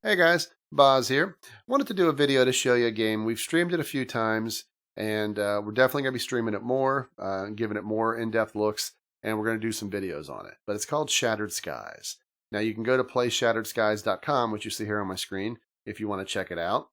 Hey guys, Boz here. Wanted to do a video to show you a game. We've streamed it a few times, and we're definitely going to be streaming it more, giving it more in-depth looks, and we're going to do some videos on it. But it's called Shattered Skies. Now you can go to playshatteredskies.com, which you see here on my screen, if you want to check it out.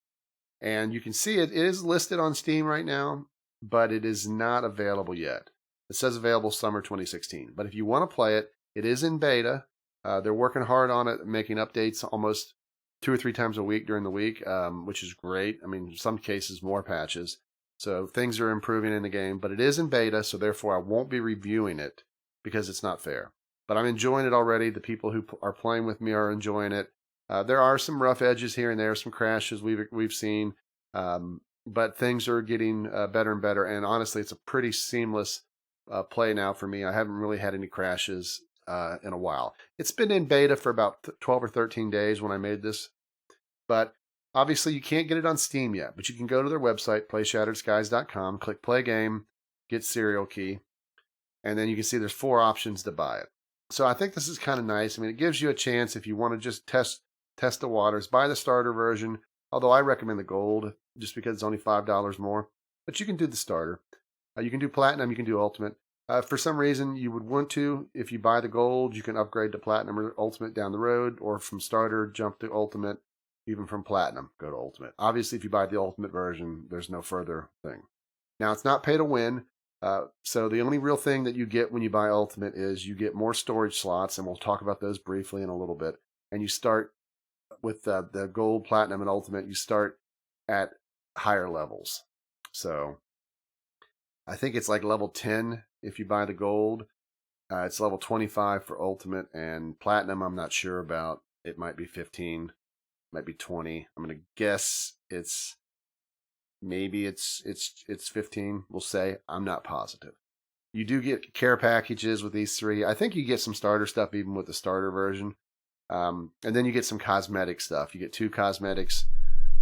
And you can see it is listed on Steam right now, but it is not available yet. It says available summer 2016. But if you want to play it, it is in beta. They're working hard on it, making updates almost 2 or 3 times a week during the week, which is great. I mean, in some cases, more patches. So things are improving in the game, but it is in beta, so therefore I won't be reviewing it because it's not fair. But I'm enjoying it already. The people who are playing with me are enjoying it. There are some rough edges here and there, some crashes we've seen, but things are getting better and better. And honestly, it's a pretty seamless play now for me. I haven't really had any crashes in a while. It's been in beta for about 12 or 13 days when I made this, but obviously you can't get it on Steam yet. But you can go to their website, playshatteredskies.com, click play game, get serial key, and then you can see there's 4 options to buy it. So I think this is kind of nice. I mean, it gives you a chance if you want to just test the waters. Buy the starter version, although I recommend the gold just because it's only $5 more. But you can do the starter. You can do platinum, you can do ultimate. For some reason, you would want to, if you buy the gold, you can upgrade to platinum or ultimate down the road, or from starter, jump to ultimate, even from platinum, go to ultimate. Obviously, if you buy the ultimate version, there's no further thing. Now, it's not pay to win, so the only real thing that you get when you buy ultimate is you get more storage slots, and we'll talk about those briefly in a little bit. And you start with the gold, platinum, and ultimate, you start at higher levels. So I think it's like level 10 if you buy the gold. It's level 25 for ultimate, and platinum I'm not sure about. It might be 15, might be 20. I'm going to guess it's 15, we'll say. I'm not positive. You do get care packages with these 3. I think you get some starter stuff even with the starter version. And then you get some cosmetic stuff. You get 2 cosmetics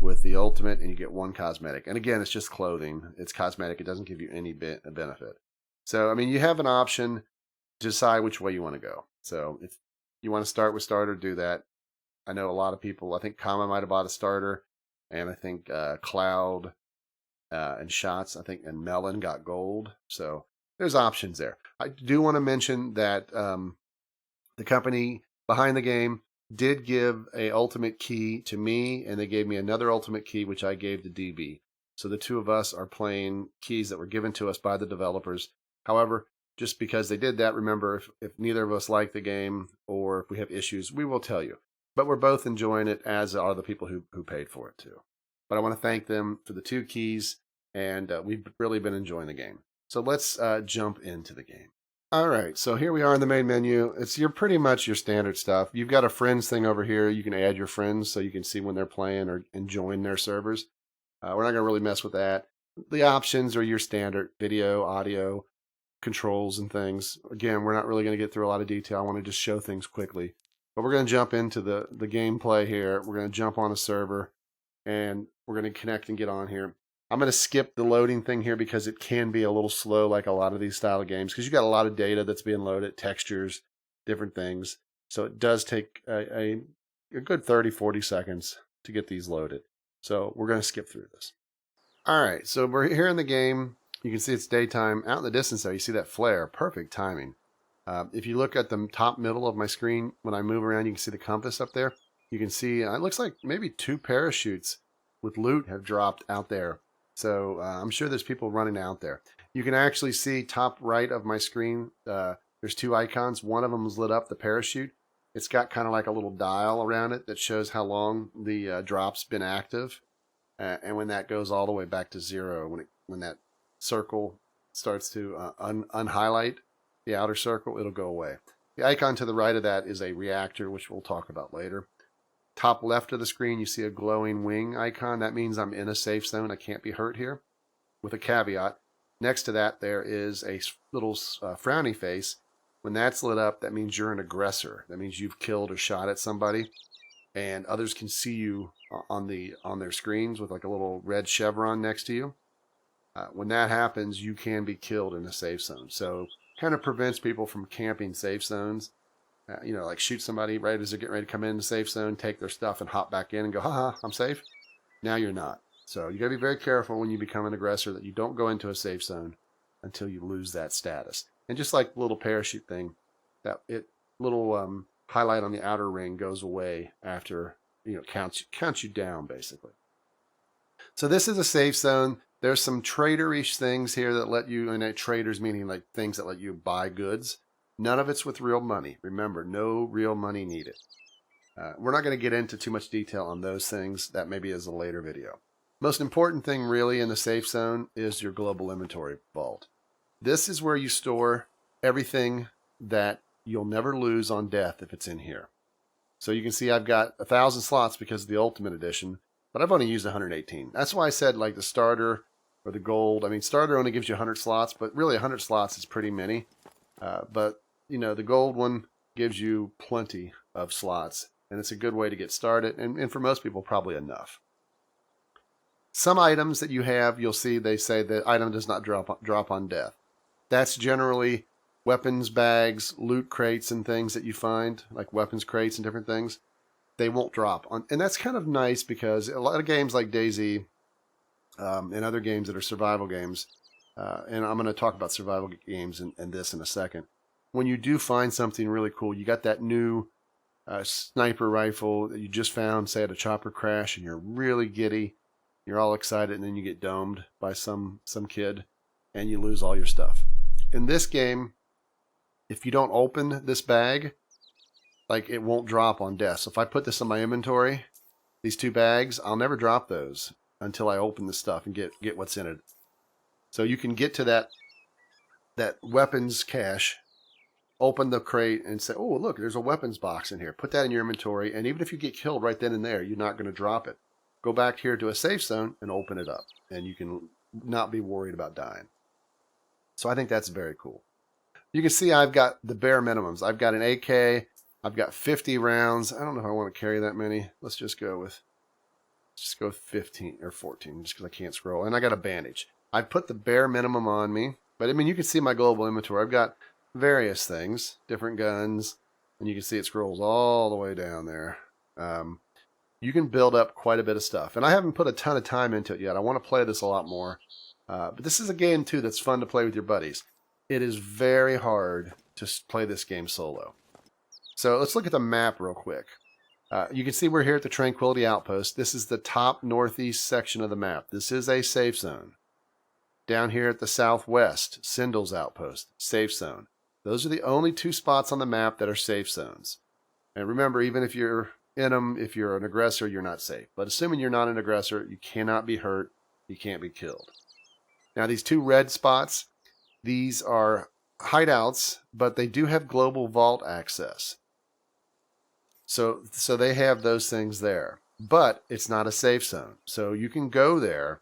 with the ultimate, and you get 1 cosmetic. And again, it's just clothing. It's cosmetic. It doesn't give you any benefit. So, I mean, you have an option to decide which way you want to go. So, if you want to start with starter, do that. I know a lot of people, I think Kama might have bought a starter, and I think Cloud and Shots, I think, and Melon got gold. So, there's options there. I do want to mention that the company behind the game did give a ultimate key to me, and they gave me another ultimate key, which I gave to DB. So the 2 of us are playing keys that were given to us by the developers. However, just because they did that, remember, if neither of us like the game or if we have issues, we will tell you. But we're both enjoying it, as are the people who paid for it too. But I want to thank them for the 2 keys, and we've really been enjoying the game. So let's jump into the game. All right, so here we are in the main menu. It's pretty much your standard stuff. You've got a friends thing over here. You can add your friends so you can see when they're playing and join their servers. We're not going to really mess with that. The options are your standard video, audio, controls, and things. Again, we're not really going to get through a lot of detail. I want to just show things quickly. But we're going to jump into the gameplay here. We're going to jump on a server, and we're going to connect and get on here. I'm going to skip the loading thing here because it can be a little slow, like a lot of these style of games, because you got a lot of data that's being loaded, textures, different things. So it does take a good 30, 40 seconds to get these loaded. So we're going to skip through this. All right, so we're here in the game. You can see it's daytime. Out in the distance there, you see that flare. Perfect timing. If you look at the top middle of my screen, when I move around, you can see the compass up there. You can see, it looks like maybe 2 parachutes with loot have dropped out there. So I'm sure there's people running out there. You can actually see top right of my screen, there's 2 icons. One of them is lit up, the parachute. It's got kind of like a little dial around it that shows how long the drop's been active. And when that goes all the way back to 0, when that circle starts to unhighlight the outer circle, it'll go away. The icon to the right of that is a reactor, which we'll talk about later. Top left of the screen, you see a glowing wing icon. That means I'm in a safe zone. I can't be hurt here, with a caveat. Next to that, there is a little frowny face. When that's lit up, that means you're an aggressor. That means you've killed or shot at somebody, and others can see you on their screens with like a little red chevron next to you. When that happens, you can be killed in a safe zone. So kind of prevents people from camping safe zones. You know, like shoot somebody right as they're getting ready to come in the safe zone, take their stuff and hop back in and go, haha, I'm safe. Now you're not. So you got to be very careful when you become an aggressor that you don't go into a safe zone until you lose that status. And just like the little parachute thing, that little highlight on the outer ring goes away after, you know, counts you down basically. So this is a safe zone. There's some traderish things here that let you, and traders meaning like things that let you buy goods. None of it's with real money. Remember, no real money needed. We're not going to get into too much detail on those things. That maybe is a later video. Most important thing really in the safe zone is your global inventory vault. This is where you store everything that you'll never lose on death if it's in here. So you can see I've got 1,000 slots because of the Ultimate Edition, but I've only used 118. That's why I said like the starter or the gold. I mean, starter only gives you 100 slots, but really 100 slots is pretty many. But, you know, the gold one gives you plenty of slots, and it's a good way to get started, and for most people, probably enough. Some items that you have, you'll see they say the item does not drop on death. That's generally weapons bags, loot crates, and things that you find, like weapons crates and different things. They won't drop on, and that's kind of nice because a lot of games like DayZ and other games that are survival games, and I'm going to talk about survival games and this in a second. When you do find something really cool, you got that new sniper rifle that you just found, say at a chopper crash, and you're really giddy, you're all excited, and then you get domed by some kid, and you lose all your stuff. In this game, if you don't open this bag, like it won't drop on death. So if I put this in my inventory, these 2 bags, I'll never drop those until I open the stuff and get what's in it. So you can get to that weapons cache, open the crate and say, oh, look, there's a weapons box in here. Put that in your inventory, and even if you get killed right then and there, you're not going to drop it. Go back here to a safe zone and open it up, and you can not be worried about dying. So I think that's very cool. You can see I've got the bare minimums. I've got an AK. I've got 50 rounds. I don't know if I want to carry that many. Let's just go with 15 or 14 just because I can't scroll. And I got a bandage. I put the bare minimum on me. But, I mean, you can see my global inventory. I've got various things, different guns. And you can see it scrolls all the way down there. You can build up quite a bit of stuff. And I haven't put a ton of time into it yet. I want to play this a lot more. But this is a game, too, that's fun to play with your buddies. It is very hard to play this game solo. So let's look at the map real quick. You can see we're here at the Tranquility Outpost. This is the top northeast section of the map. This is a safe zone. Down here at the southwest, Sindel's Outpost, safe zone. Those are the only 2 spots on the map that are safe zones. And remember, even if you're in them, if you're an aggressor, you're not safe. But assuming you're not an aggressor, you cannot be hurt. You can't be killed. Now, these 2 red spots, these are hideouts, but they do have global vault access. So they have those things there. But it's not a safe zone. So you can go there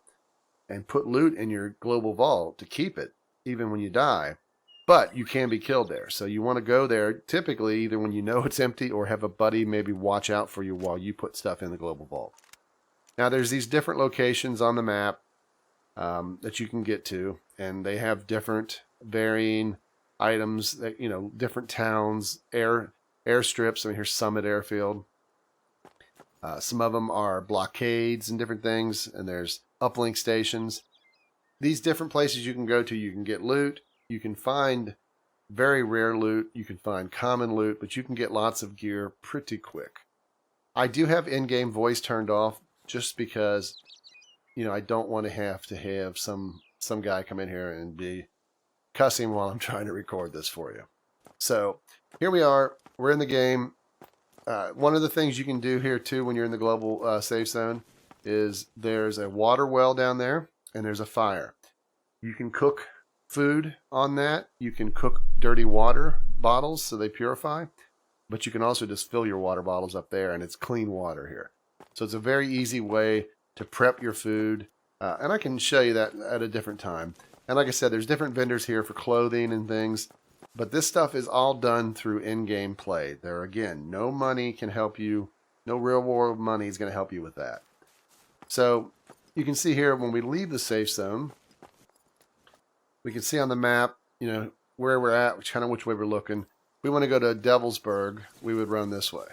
and put loot in your global vault to keep it, even when you die. But you can be killed there. So you want to go there typically either when you know it's empty or have a buddy maybe watch out for you while you put stuff in the global vault. Now there's these different locations on the map that you can get to, and they have different varying items that, you know, different towns, airstrips. I mean, here's Summit Airfield. Some of them are blockades and different things, and there's uplink stations. These different places you can go to, you can get loot. You can find very rare loot. You can find common loot, but you can get lots of gear pretty quick. I do have in-game voice turned off just because, you know, I don't want to have some guy come in here and be cussing while I'm trying to record this for you. So here we are. We're in the game. One of the things you can do here too when you're in the global safe zone is there's a water well down there and there's a fire. You can cook food on that. You can cook dirty water bottles so they purify, but you can also just fill your water bottles up there and it's clean water here. So it's a very easy way to prep your food, and I can show you that at a different time. And like I said, there's different vendors here for clothing and things, but this stuff is all done through in-game play. There, again, no money can help you. No real world money is going to help you with that. So you can see here when we leave the safe zone, we can see on the map, you know, where we're at, which way we're looking. we want to go to Devilsburg, we would run this way.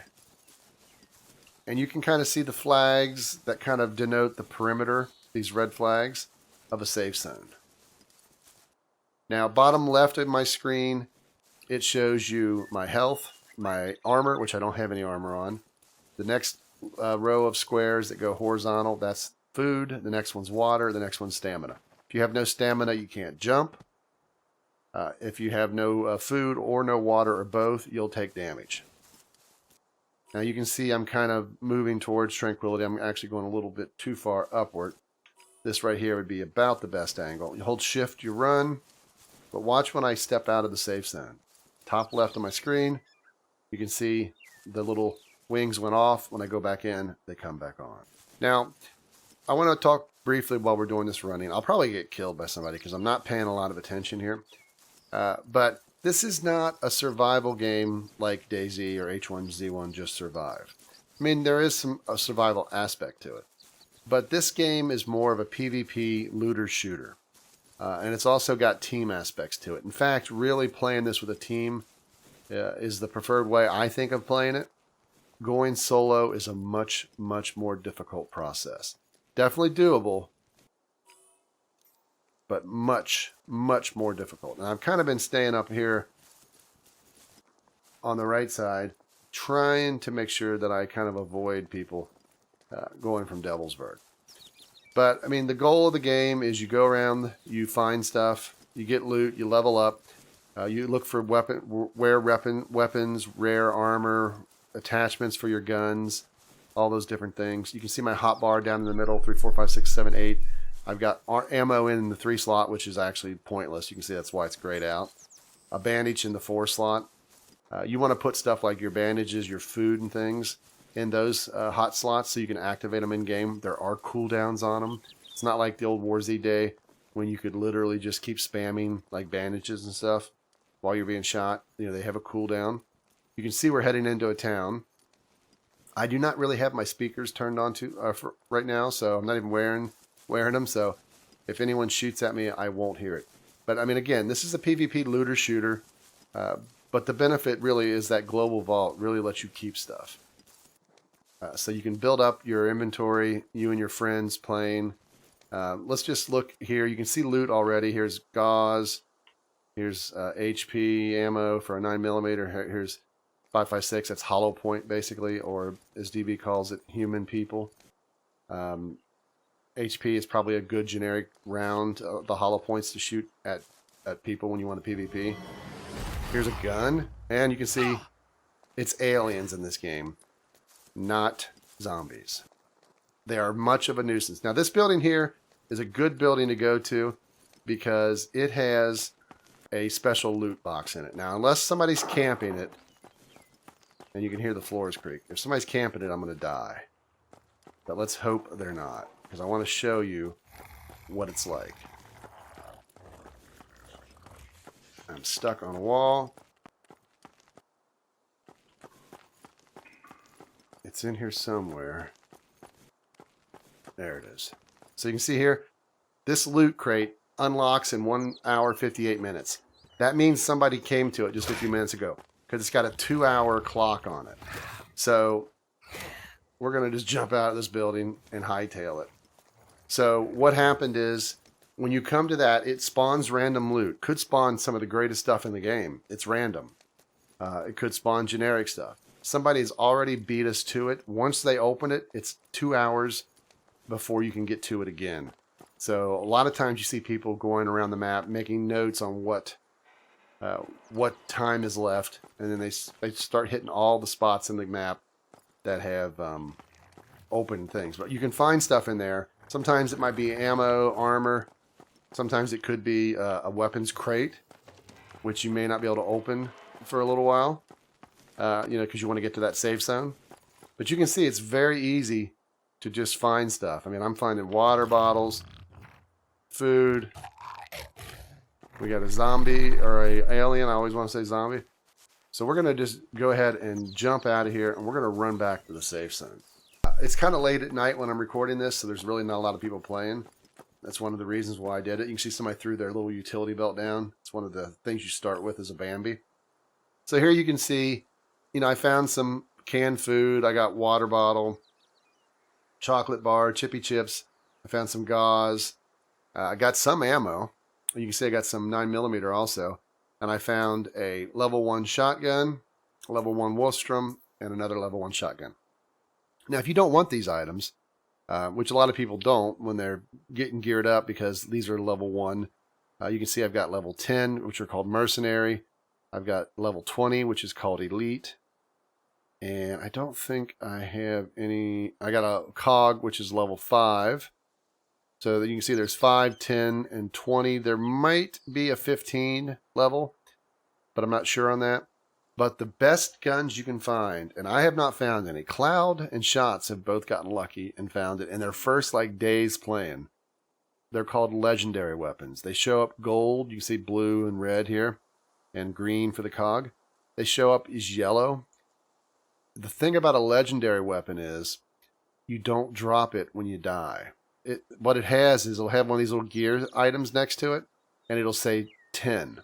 And you can kind of see the flags that kind of denote the perimeter, these red flags, of a safe zone. Now, bottom left of my screen, it shows you my health, my armor, which I don't have any armor on. The next row of squares that go horizontal, that's food. The next one's water. The next one's stamina. If you have no stamina, you can't jump. If you have no food or no water or both, you'll take damage. Now you can see I'm kind of moving towards tranquility. I'm actually going a little bit too far upward. This right here would be about the best angle. You hold shift, you run, but watch when I step out of the safe zone. Top left of my screen, you can see the little wings went off. When I go back in, they come back on. Now, I want to talk briefly while we're doing this running. I'll probably get killed by somebody because I'm not paying a lot of attention here. But this is not a survival game like DayZ or H1Z1 Just Survive. I mean, there is a survival aspect to it. But this game is more of a PvP looter shooter. And it's also got team aspects to it. In fact, really playing this with a team is the preferred way I think of playing it. Going solo is a much, much more difficult process. Definitely doable, but much, much more difficult. And I've kind of been staying up here on the right side, trying to make sure that I kind of avoid people going from Devilsburg. But, I mean, the goal of the game is you go around, you find stuff, you get loot, you level up, you look for weapons, rare armor, attachments for your guns, all those different things. You can see my hotbar down in the middle, 3, 4, 5, 6, 7, 8. I've got ammo in the 3 slot, which is actually pointless. You can see that's why it's grayed out. A bandage in the 4 slot. You want to put stuff like your bandages, your food and things in those hot slots so you can activate them in-game. There are cooldowns on them. It's not like the old War Z day when you could literally just keep spamming like bandages and stuff while you're being shot. You know, they have a cooldown. You can see we're heading into a town. I do not really have my speakers turned on for right now, so I'm not even wearing them. So if anyone shoots at me, I won't hear it. But I mean, again, this is a PvP looter shooter. But the benefit really is that Global Vault really lets you keep stuff. So you can build up your inventory, you and your friends playing. Let's just look here. You can see loot already. Here's gauze. Here's HP ammo for a 9mm. Here's 5.56. That's hollow point, basically, or as DB calls it, human people. HP is probably a good generic round. The hollow points to shoot at people when you want a PvP. Here's a gun, and you can see it's aliens in this game, not zombies. They are much of a nuisance. Now, this building here is a good building to go to because it has a special loot box in it. Now, unless somebody's camping it, and you can hear the floors creak. If somebody's camping it, I'm going to die. But let's hope they're not, because I want to show you what it's like. I'm stuck on a wall. It's in here somewhere. There it is. So you can see here, this loot crate unlocks in 1 hour, 58 minutes. That means somebody came to it just a few minutes ago, because it's got a 2-hour clock on it. So we're going to just jump out of this building and hightail it. So what happened is, when you come to that, it spawns random loot. Could spawn some of the greatest stuff in the game. It's random. It could spawn generic stuff. Somebody's already beat us to it. Once they open it, it's 2 hours before you can get to it again. So a lot of times you see people going around the map making notes on what time is left, and then they start hitting all the spots in the map that have open things. But you can find stuff in there. Sometimes it might be ammo, armor. Sometimes it could be a weapons crate, which you may not be able to open for a little while, because you want to get to that safe zone. But you can see it's very easy to just find stuff. I mean, I'm finding water bottles, food. We got a zombie or a alien. I always want to say zombie. So we're going to just go ahead and jump out of here, and we're going to run back to the safe zone. It's kind of late at night when I'm recording this, so there's really not a lot of people playing. That's one of the reasons why I did it. You can see somebody threw their little utility belt down. It's one of the things you start with as a Bambi. So here you can see, I found some canned food. I got water bottle, chocolate bar, chippy chips. I found some gauze. I got some ammo. You can see I got some 9mm also. And I found a level 1 shotgun, level 1 Wolfstrom, and another level 1 shotgun. Now, if you don't want these items, which a lot of people don't when they're getting geared up because these are level 1, you can see I've got level 10, which are called Mercenary. I've got level 20, which is called Elite. And I don't think I have any. I got a COG, which is level 5. So that you can see there's 5, 10, and 20. There might be a 15 level, but I'm not sure on that. But the best guns you can find, and I have not found any. Cloud and Shots have both gotten lucky and found it in their first days playing. They're called legendary weapons. They show up gold. You can see blue and red here, and green for the COG. They show up as yellow. The thing about a legendary weapon is you don't drop it when you die. What it has is it'll have one of these little gear items next to it, and it'll say 10.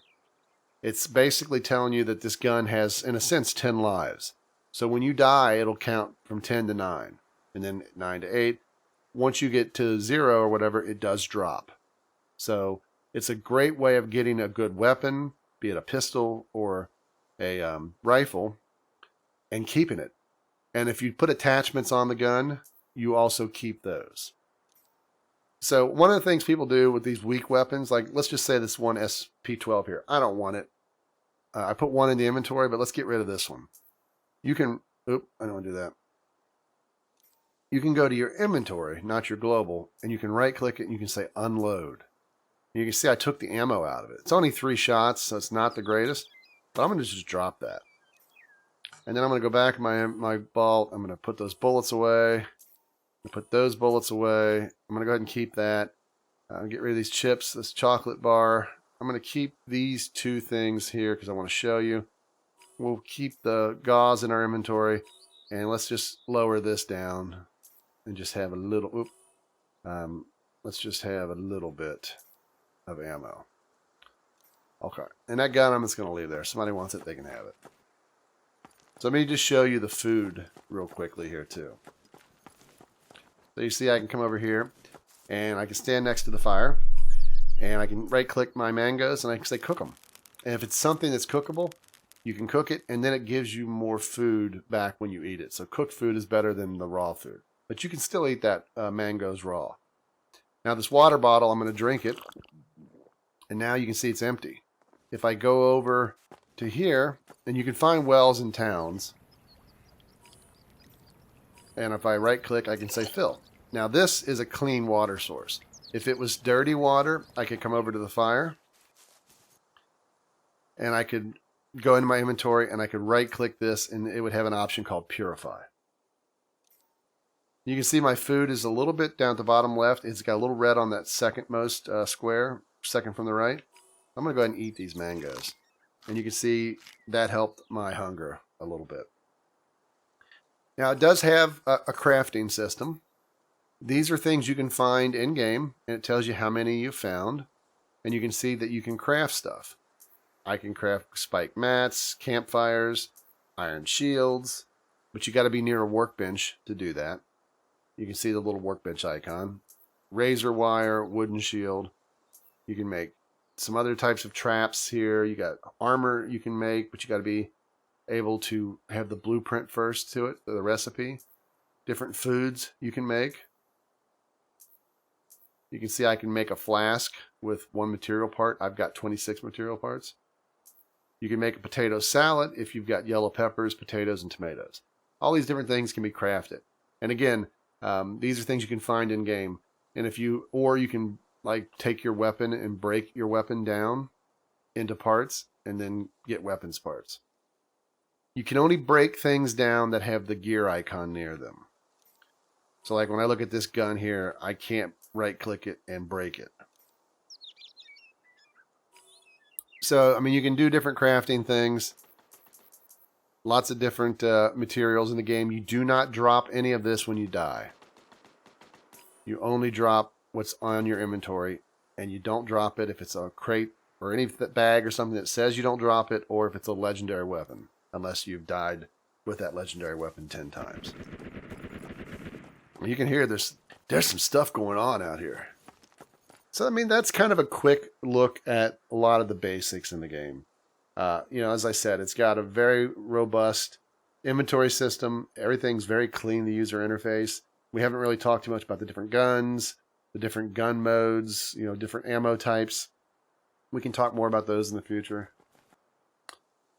It's basically telling you that this gun has, in a sense, 10 lives. So when you die, it'll count from 10 to 9, and then 9 to 8. Once you get to 0 or whatever, it does drop. So it's a great way of getting a good weapon, be it a pistol or a rifle, and keeping it. And if you put attachments on the gun, you also keep those. So one of the things people do with these weak weapons, like let's just say this one SP12 here. I don't want it. I put one in the inventory, but let's get rid of this one. You can, I don't want to do that. You can go to your inventory, not your global, and you can right click it and you can say unload. You can see I took the ammo out of it. It's only 3 shots, so it's not the greatest, but I'm going to just drop that. And then I'm going to go back to my vault. I'm going to put those bullets away. Put those bullets away. I'm going to go ahead and keep that. Get rid of these chips, this chocolate bar. I'm going to keep these 2 things here because I want to show you. We'll keep the gauze in our inventory. And let's just lower this down and just have a little, let's just have a little bit of ammo. Okay. And that gun I'm just going to leave there. Somebody wants it, they can have it. So let me just show you the food real quickly here too. So you see I can come over here and I can stand next to the fire and I can right click my mangoes and I can say cook them. And if it's something that's cookable, you can cook it and then it gives you more food back when you eat it. So cooked food is better than the raw food. But you can still eat that mangoes raw. Now this water bottle, I'm going to drink it. And now you can see it's empty. If I go over to here, and you can find wells in towns. And if I right click, I can say fill. Now this is a clean water source. If it was dirty water, I could come over to the fire. And I could go into my inventory and I could right click this and it would have an option called purify. You can see my food is a little bit down at the bottom left. It's got a little red on that second most square, second from the right. I'm going to go ahead and eat these mangoes. And you can see that helped my hunger a little bit. Now it does have a crafting system. These are things you can find in game and it tells you how many you found. And you can see that you can craft stuff. I can craft spike mats, campfires, iron shields, but you got to be near a workbench to do that. You can see the little workbench icon. Razor wire, wooden shield. You can make some other types of traps here. You got armor you can make, but you got to be able to have the blueprint first to it, the recipe. Different foods you can make. You can see I can make a flask with 1 material part. I've got 26 material parts. You can make a potato salad if you've got yellow peppers, potatoes, and tomatoes. All these different things can be crafted. And again, these are things you can find in game. And if you, or you can take your weapon and break your weapon down into parts and then get weapons parts. You can only break things down that have the gear icon near them. So like when I look at this gun here, I can't right click it and break it. So, I mean, you can do different crafting things. Lots of different materials in the game. You do not drop any of this when you die. You only drop what's on your inventory, and you don't drop it if it's a crate or any bag or something that says you don't drop it, or if it's a legendary weapon, unless you've died with that legendary weapon 10 times. You can hear there's some stuff going on out here. So, I mean, that's kind of a quick look at a lot of the basics in the game. As I said, it's got a very robust inventory system. Everything's very clean, the user interface. We haven't really talked too much about the different guns, the different gun modes, different ammo types. We can talk more about those in the future.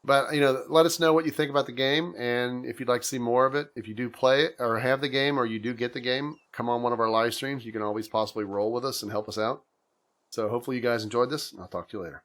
But, let us know what you think about the game, and if you'd like to see more of it. If you do play it, or have the game, or you do get the game, come on one of our live streams. You can always possibly roll with us and help us out. So hopefully you guys enjoyed this, and I'll talk to you later.